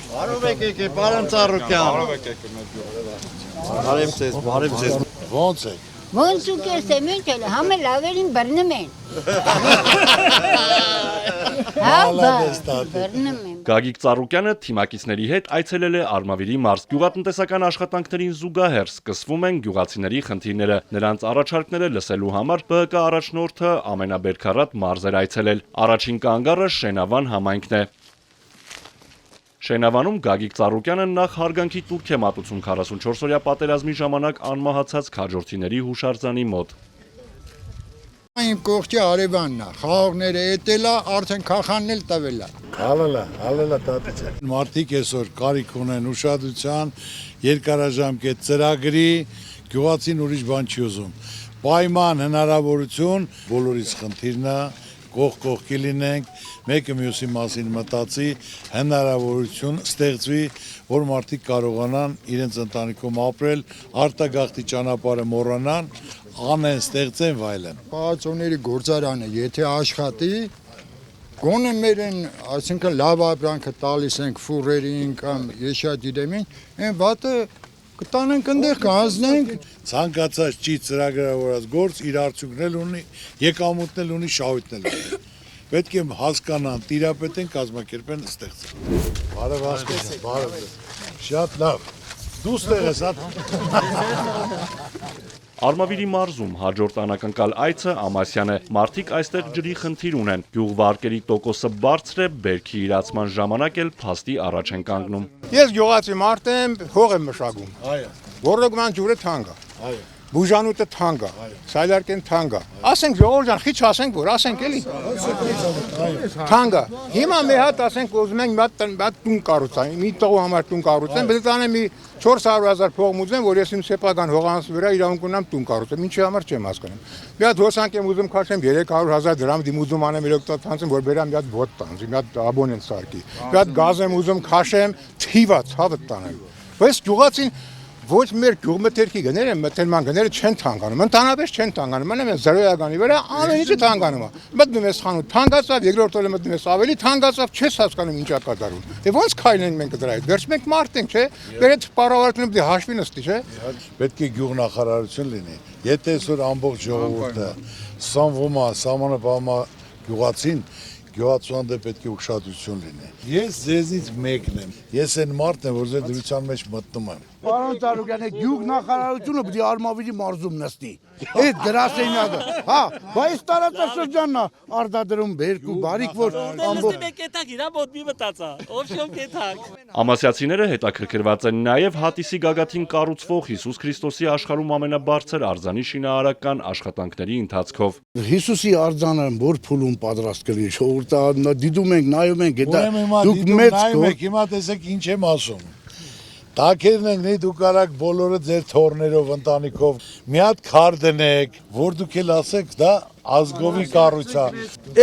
Բարով եկեք, պարոն Ծառուկյան։ Բարև ձեզ, բարև ձեզ։ Ո՞նց եք։ Ոնց ու կես եմ ինչ համը լավերին բռնում են։ Բռնում են։ Գագիկ Ծառուկյանը թիմակիցների հետ այցելել է Արմավիրի մարզ։ Գյուղատնտեսական աշխատանքներին զուգահեռ սկսվում են գյուղացիների խնդիրները։ Նրանց առաջարկները լսելու համար ԲՀԿ առաջնորդը ամենաբերքառատ մարզ էր այցելել։ Առաջին կանգառը Շենավան համայնքն է։ Շենավանում Գագիկ Ծառուկյանը նախ հարգանքի տուրք է մատուցում 44-օրյա պատերազմի ժամանակ անմահացած քաջորդիների հուշարձանի մոտ։ Իմ կողքի արևանն է, խաղողները էտելա, արդեն քախանն էլ տվել է։ Հալելա տատից։ Մարդիկ այսօր կարիք ունեն ուշադրության, երկարաժամկետ ծրագրի, գյուղացին ուրիշ բան չի ուզում։ Պայման հնարավորություն, բոլորիս խնդիրն է, կողքի լինենք, մեկը մյուսի մասին մտածի, հնարավորություն ստեղծվի, որ մարդիկ կարողանան իրենց ընտանիքում ապրել, արտագաղթի ճանապարհը մոռանան, անեն, ստեղծեն վայելեն։ Պահածոների գործարանը եթե աշխատի, գոնե մերեն, այսինքն լավ ապրանքը տալիս ենք ֆուրերին կամ եշադիրեմին, այն վատը կտանենք ընդեղ կհանձնենք։ Ցանկացած չի ծրագրավորած գործ իր արդյունքն էլ ունի, եկամուտն էլ ունի, շահույթն էլ ունի։ Պետք է հասկանան, տիրապետեն, կազմակերպեն, ստեղծեն։ Բարև հասկացա, բարև։ Շատ լավ։ Դու ստեղ ես, հա։ Արմավիրի մարզում հաջորդ անակնկալ այցը Ամասյան է։ Մարդիկ այստեղ ջրի խնդիր ունեն։ Գյուղվարկերի տոկոսը բարձր է, բերքի իրացման ժամանակ էլ փաստի առաջ են կանգնում։ Ես գյուղացի մարդ եմ, հող եմ մշակում։ Այո։ Ոռոգման ջուրը թանկ է։ Այո։ Բուժանուտը թանկ է։ Սայլարկեն թանկ է։ Ասենք ժողովուրդ ջան, քիչ ասենք, որ ասենք էլի։ Թանկ է։ Հիմա մի հատ ասենք ուզում ենք մի հատ տուն կառուցեն, մի տողու համար տուն կառուցեն, բայց տանը մի 400,000 փող մուծեն, որ ես իմ սեփական հողանց վրա իրավունք ունեմ տուն կառուցեմ, ինչի համար չեմ հասկանում։ Մի հատ հոսանք եմ ուզում քաշեմ 300,000 դրամ դիմուզում անեմ էլեկտրոթանցին, որ բերամ մի հատ ոտ տանձի, մի հատ աբոնենտ սարքի։ Մի հատ գազ եմ ուզում քաշեմ, թիվա ցավը տանեմ։ Բայց գյուղացին ոչ մեր գյուղմթերքի գները, մթերման գները չեն թանկանում, ընդհանրապես չեն թանկանում, մնում են զրոյականի վրա ամեն ինչը թանկանում է։ Մտնում ես խանութ, թանկացավ, երկրորդ օրը մտնում ես ավելի թանկացավ, չես հասկանում ինչ է կատարում։ Եվ ոնց քայլենք մենք դրա հետ։ Վերջ մենք մարդ ենք, չէ՞։ Մեր այդ պարավարկությունը պետք է հաշվի նստի, չէ՞։ Պետք է գյուղնախարարություն լինի։ Եթե այսօր ամբողջ ժողովուրդը սանվում է, սահմանապահում է գյուղացին, գյուղացուանդը պետք է ուշադրություն լինի։ Ես ձեզնից մեկն եմ։ Ես այն մարդն եմ, որ ձեր դրության մեջ մտնում եմ։ Պարոն Ծառուկյան, գյուղնախարարությունը պետք է Արմավիրի մարզում նստի։ Այդ գրասենյակը, հա, բայց տարածաշրջանն է արտադրում բերք ու բարիք, որ Ամասյացիները հետաքրքրված են նաև Հատիսի գագաթին կառուցվող Հիսուս Քրիստոսի աշխարհում ամենաբարձր արձանի շինարարական աշխատանքների ընթացքով։ Հիսուսի արձանը որ փուլում պատրաստ կլինի, ժողովուրդը դիտում ենք, նայում ենք, դուք մեծ հիմա տեսեք ինչ եմ ասում։ Տակերն ենք, դուք կարաք բոլորը ձեր թորներով, ընտանիքով մի հատ քար դնեք, որ դուք էլ ասեք, դա ազգովի կառույց է։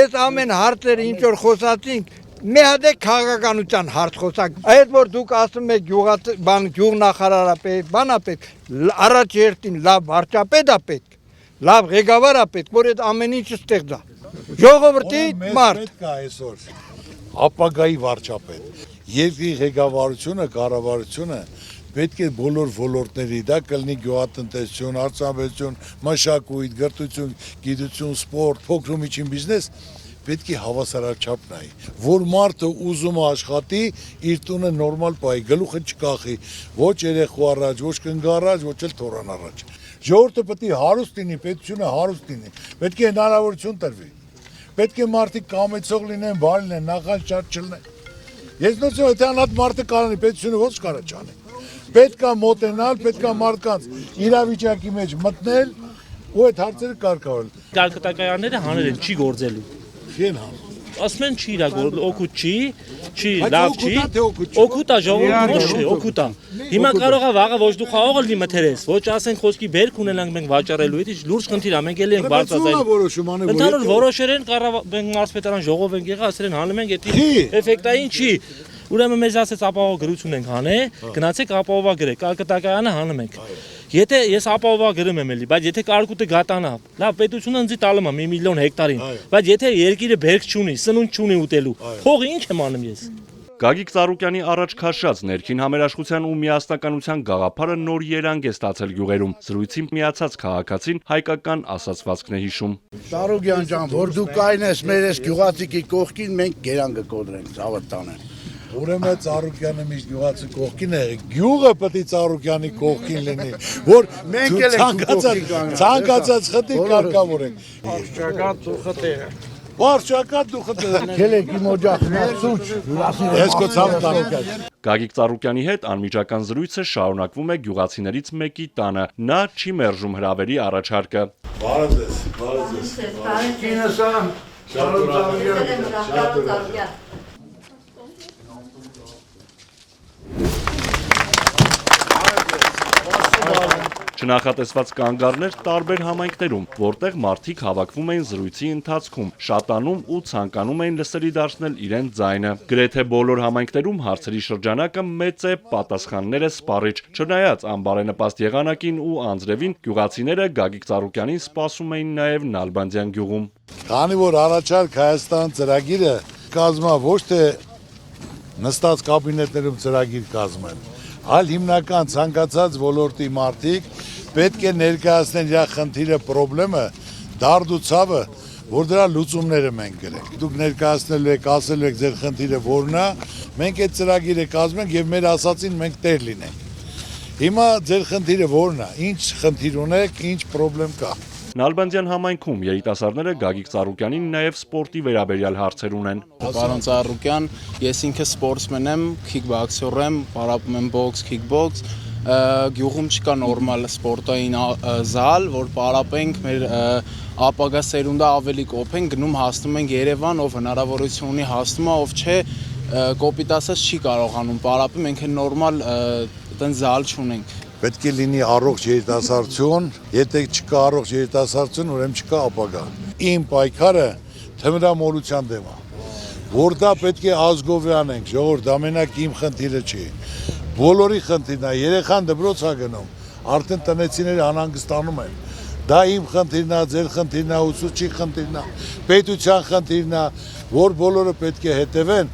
Այս ամեն հարցերը ինչ որ խոսացինք, մի հատ է քաղաքականության հարց խոսակ։ Այդ որ դուք ասում եք գյուղնախարարապետ, բանապետ, առաջ երթին լավ վարչապետ է պետք, լավ ղեկավար է պետք, որ այդ ամեն ինչը ստեղծա։ Ժողովրդի մարդ։ Պետք է այսօր ապագայի վարչապետ։ Երկրի ղեկավարությունը, կառավարությունը պետք է բոլոր ոլորտների, դա կլինի գյուղատնտեսություն, արձանաբերություն, մշակույթ, գրթություն, գիտություն, սպորտ, փոքր ու միջին բիզնես, պետք է հավասարաչափ նայի, որ մարդը ուզում աշխատի, իր տունը նորմալ պահի, գլուխը չկախի, ոչ երեխու առաջ, ոչ կնգ առաջ, ոչ էլ թորան առաջ։ Ժողովուրդը պետք է հարուստ լինի, պետությունը հարուստ լինի, պետք է հնարավորություն տրվի, պետք է մարդիկ կամեցող լինեն, բարի լինեն, նախանշած չլինեն։ Ես նույնիսկ եթե անհատ մարդը կարանի, պետությունը ոնց կարա չանի։ Պետք է մոտենալ, պետք է մարդկանց իրավիճակի մեջ մտնել ու այդ հարցերը կարգավորել։ Կարգատակայանները հանել են, չի գործելու։ Չեն հանում։ Ասում են չի իրա գործ, օգուտ չի, լավ չի։ Օգուտ է ժողովուրդ ոչ չէ, օգուտ է։ Հիմա կարող է վաղը ոչ դու խաղող լինի մթերես, ոչ ասենք խոսքի բերք ունենանք մենք վաճառելու, դա լուրջ խնդիր է, մենք էլի ենք բարձրացել։ Ընդհանուր որոշեր են մենք մարզպետարան ժողով ենք եղել, ասել են հանում ենք, դա էֆեկտային չի։ Ուրեմն մեզ ասեց ապահով գրություն ենք հանե, գնացեք ապահովա գրեք, կարգատակայանը հանում ենք։ Եթե ես ապահովա գրում եմ էլի, բայց եթե կարկուտը գատանա, լավ պետությունը ինձ տալում է 1 միլիոն հեկտարին, բայց եթե երկիրը բերք չունի, սնունդ չունի ուտելու, փողը ինչ եմ անում ես։ Գագիկ Ծառուկյանի առաջ քաշած ներքին համերաշխության ու միասնականության գաղափարը նոր երանգ է ստացել գյուղերում։ Զրույցին միացած քաղաքացին հայկական ասացվածքն է հիշում։ Ծառուկյան ջան, որ դու կային ես մեր այս գյուղացիքի կողքին, մենք գերանգը կոտրենք, ցավը տանեն։ Ուրեմն Ծառուկյանը միշտ գյուղացի կողքին է, գյուղը պետք է Ծառուկյանի կողքին լինի, որ մենք էլ ցանկացած խտի կարգավորենք։ Վարչական դու խտեր։ Քելեկի մոջախնա սուրճ, Ես կոչամ Ծառուկյան։ Գագիկ Ծառուկյանի հետ անմիջական զրույցը շարունակվում է գյուղացիներից մեկի տանը։ Նա չի մերժում հրավերի առաջարկը։ Բարև ձեզ։ Չնախատեսված կանգառներ տարբեր համայնքներում, որտեղ մարդիկ հավաքվում էին զրույցի ընթացքում, շատանում ու ցանկանում էին լսելի դարձնել իրենց ձայնը։ Գրեթե բոլոր համայնքներում հարցերի շրջանակը մեծ է, պատասխանները սպառիչ։ Չնայած անբարենպաստ եղանակին ու անձրևին, գյուղացիները Գագիկ Ծառուկյանին սպասում էին նաև Նալբանդյան գյուղում։ Քանի որ առաջարկ Հայաստան ծրագիրը կազմա ոչ թե նստած կաբինետներում ծրագիր կազմեն, այլ հիմնական ցանկացած ոլորտի մարդիկ պետք է ներկայացնեն իր խնդիրը, խնդրեմը, դարդ ու ցավը, որ դրա լուծումները մենք գրենք։ Դուք ներկայացնելու եք, ասելու եք ձեր խնդիրը որն է, մենք այդ ծրագիրը կազմենք եւ մեր ասածին մենք տեր լինենք։ Հիմա ձեր խնդիրը որն է, ինչ խնդիր ունեք, ինչ խնդրեմ կա։ Նալբանդյան համայնքում երիտասարդները Գագիկ Ծառուկյանին նաև սպորտի վերաբերյալ հարցեր ունեն։ Պարոն Ծառուկյան, ես ինքը սպորտսմեն եմ, քիքբոքսեր եմ, պարապում եմ բոքս, քիքբոքս, գյուղում չկա նորմալ սպորտային զալ, որ պարապենք մեր ապագա սերունդը ավելի կոփեն, գնում հասնում ենք Երևան, ով հնարավորություն ունի հասնում է, ով չէ, կոպիտ ասած չի կարողանում պարապի, մենք նորմալ այդպես զալ չունենք։ Պետք է լինի առողջ երիտասարդություն, եթե չկա առողջ երիտասարդություն, ուրեմն չկա ապագա։ Իմ պայքարը թմրամոլության դեմ է, որ դա պետք է ազգովյան ենք, ժողովուրդ, դա մենակ իմ խնդիրը չի։ Բոլորի խնդիրն է, երեխան դպրոց է գնում, արդեն տնեցիները անհանգստանում են։ Դա իմ խնդիրն է, ձեր խնդիրն է, ուսուցչի խնդիրն է, պետության խնդիրն է, որ բոլորը պետք է հետևեն,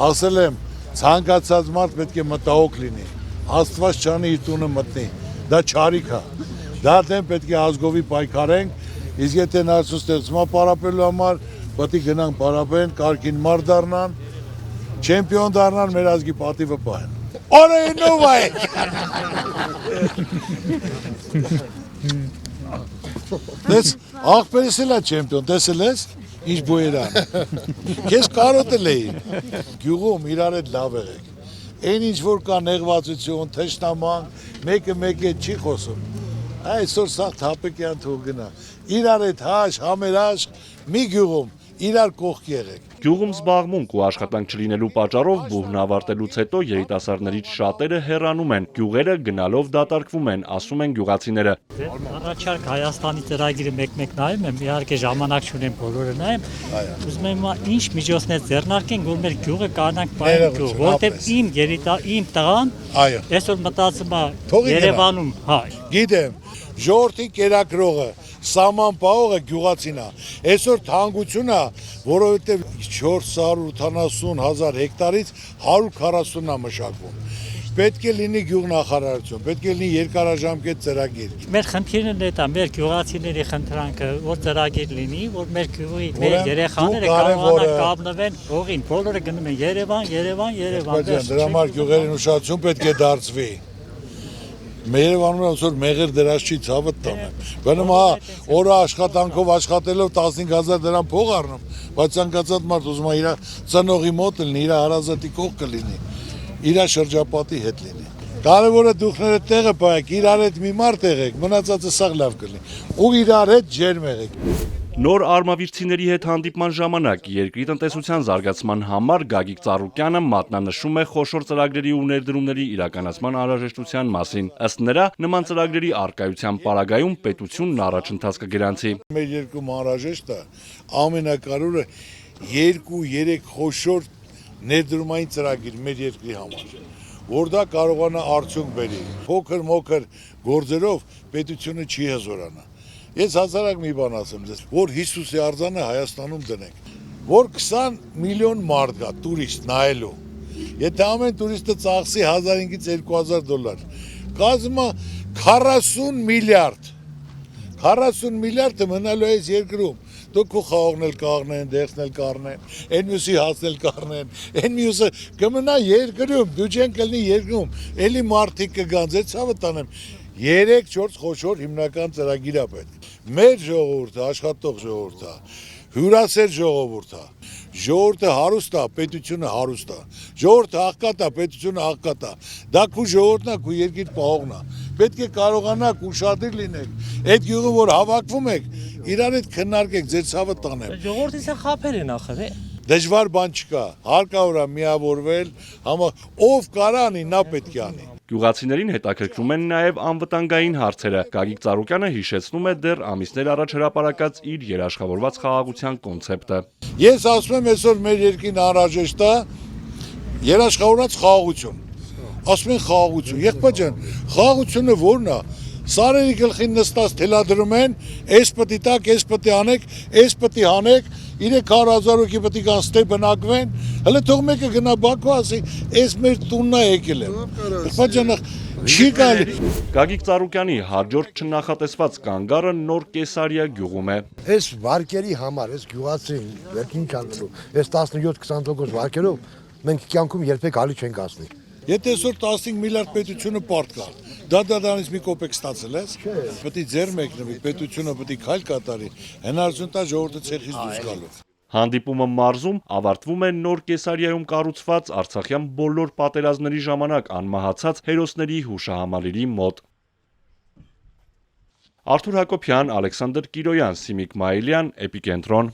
ասել եմ, ցանկացած մարդ պետք է մտահոգ լինի։ Աստված չանի իր տունը մտնի, դա չարիք է, դա դեմ պետք է ազգովի պայքարենք, իսկ եթե նարսու ստեղծումա պարապելու համար, պետք է գնանք պարապեն, կարգին մարդ դառնան, չեմպիոն դառնան, մեր ազգի պատիվը պահեն։ Օրը նով է։ Դες աղբերս էլ է չեմպիոն, տեսել ես, ինչ բոյերան, կեզ կարոտել էին, գյուղում իրար հետ լավ եղեք։ Այն ինչ որ կա նեղվածություն, թշնաման, մեկը չի խոսում։ Այսօր սա թափեկյան թող գնա։ Իրար հետ հաշ, համերաշ, մի գյուղում, իրար կողքի եղեք։ Գյուղում զբաղմունք ու աշխատանք չլինելու պատճառով բուհն ավարտելուց հետո երիտասարդներից շատերը հեռանում են, գյուղերը գնալով դատարկվում են, ասում են գյուղացիները։ Առաջարկ Հայաստանի ծրագիրը մեկ-մեկ նայում եմ, իհարկե ժամանակ չունեմ բոլորը նայեմ, ուզում եմ ինչ միջոցներ ձեռնարկենք, որ մեր գյուղը կանանք պահենք գյուղ, որտեղ իմ տղան այսօր մտածում է Երևանում, Գիտեմ, ժողովրդի կերակրողը, սաման պահողը գյուղացին է, այսօր թանկություն է, որովհետև 480,000 հեկտարից 140-ն է մշակվում։ Պետք է լինի գյուղնախարարություն, պետք է լինի երկարաժամկետ ծրագիր։ Մեր խնդիրն է դա, մեր գյուղացիների խնդրանքը, որ ծրագիր լինի, որ մեր գյուղի մեր երեխաները կարողանան կապնվեն հողին, բոլորը գնում են Երևան։ Դրա համար գյուղերին ուշադրություն պետք է դարձվի։ Երևանում այսօր մեղր դրած չի, ցավը տանեմ։ Բնում օրը աշխատանքով աշխատելով 15,000 դրամ փող առնում, բայց ցանկացած մարդ ուզում է իր ծնողի մոտ լինի, իր հարազատի կողքը լինի, իր շրջապատի հետ լինի։ Կարևորը դուքները տեղը պահեք, իրար հետ մի մարդ եղեք, մնացածը սաղ լավ կլինի, ու իրար հետ ջերմ եղեք։ Նոր արմավիրցիների հետ հանդիպման ժամանակ երկրի տնտեսության զարգացման համար Գագիկ Ծառուկյանը մատնանշում է խոշոր ծրագրերի ու ներդրումների իրականացման անհրաժեշտության մասին։ Ըստ նրա, նման ծրագրերի առկայության պարագայում պետությունն առաջընթաց կգրանցի։ Մեր երկրում անհրաժեշտ է ամենակարևորը 2-3 խոշոր ներդրումային ծրագիր մեր երկրի համար, որ դա կարողանա արդյունք բերի։ Փոքր-մոքր գործերով պետությունը չի հզորանա։ Ես հազարակ մի բան ասեմ ձեզ, որ Հիսուսի արձանը Հայաստանում դնենք, որ 20 միլիոն մարդ գա տուրիստ նայելու, Եթե ամեն տուրիստը ծախսի 1500-ից 2000 դոլար, կազմա 40 միլիարդ։ 40 միլիարդը մնալու է երկրում։ Դուք քո խաղողն էլ կաղնեն, դեղսն էլ կառնեն, այն մյուսի հացն էլ կառնեն, այն մյուսը կմնա երկրում, բյուջեն կլինի երկրում, էլի մարդիկ կգան, ձեր ցավը տանեմ։ 3-4 խոշոր հիմնական ծրագիր է պետք։ Մեր ժողովուրդը աշխատող ժողովուրդ է, հյուրասեր ժողովուրդ է, ժողովուրդը հարուստ է, պետությունը հարուստ է, ժողովուրդը աղքատ է, պետությունը աղքատ է, դա քո ժողովուրդն է, քո երկիր պահողն է, պետք է կարողանաք ուշադիր լինեք, այդ գյուղը որ հավաքվում եք, իրար հետ քննարկեք, ձեր ցավը տանեմ։ Ժողովրդի սա խափեր են ախր, Դժվար բան չկա, հարկավոր է միավորվել, ով կարանի, նա պետք է անի։ Գյուղացիներին հետաքրքրում են նաև անվտանգային հարցերը։ Գագիկ Ծառուկյանը հիշեցնում է դեռ ամիսներ առաջ հրապարակած իր երաշխավորված խաղաղության կոնցեպտը։ Ես ասում եմ այսօր մեր երկրին անհրաժեշտ է երաշխավորված խաղաղություն։ Ասում են խաղաղություն, եղբայր ջան, խաղաղությունը ո՞րն է։ Սարերի գլխին նստած թելադրում են, այս պետք է տակ, այս պետք է անեք, այս պետք է հանեք, 300,000 հոգի պետք է կան ստե բնակվեն, հələ թող մեկը գնա Բաքու ասի, այս մեր տունն է եկել եմ։ Եղբայր ջան, չի կարելի։ Գագիկ Ծառուկյանի հաջորդ չնախատեսված կանգառը Նոր Կեսարիա գյուղում է։ Այս վարկերի համար, այս գյուղացի վերքին չանցրու, այս 17-20% վարկերով մենք կյանքում երբեք հալի չենք ասնի։ Եթե այսօր 15 միլիարդ պետությունը պարտ կա, դրանից մի կոպեկ ստացել ես, պետք է ձեր մեկնվի, պետությունը պետք է քայլ կատարի, հնարավորություն տա ժողովրդը ցեխից դուրս գալու։ Հանդիպումը մարզում ավարտվում է Նոր Կեսարիայում կառուցված Արցախյան բոլոր պատերազմների ժամանակ անմահացած հերոսների հուշահամալիրի մոտ։ Արթուր Հակոբյան, Ալեքսանդր Կիրոյան, Սիմիկ Մայիլյան, Էպիկենտրոն։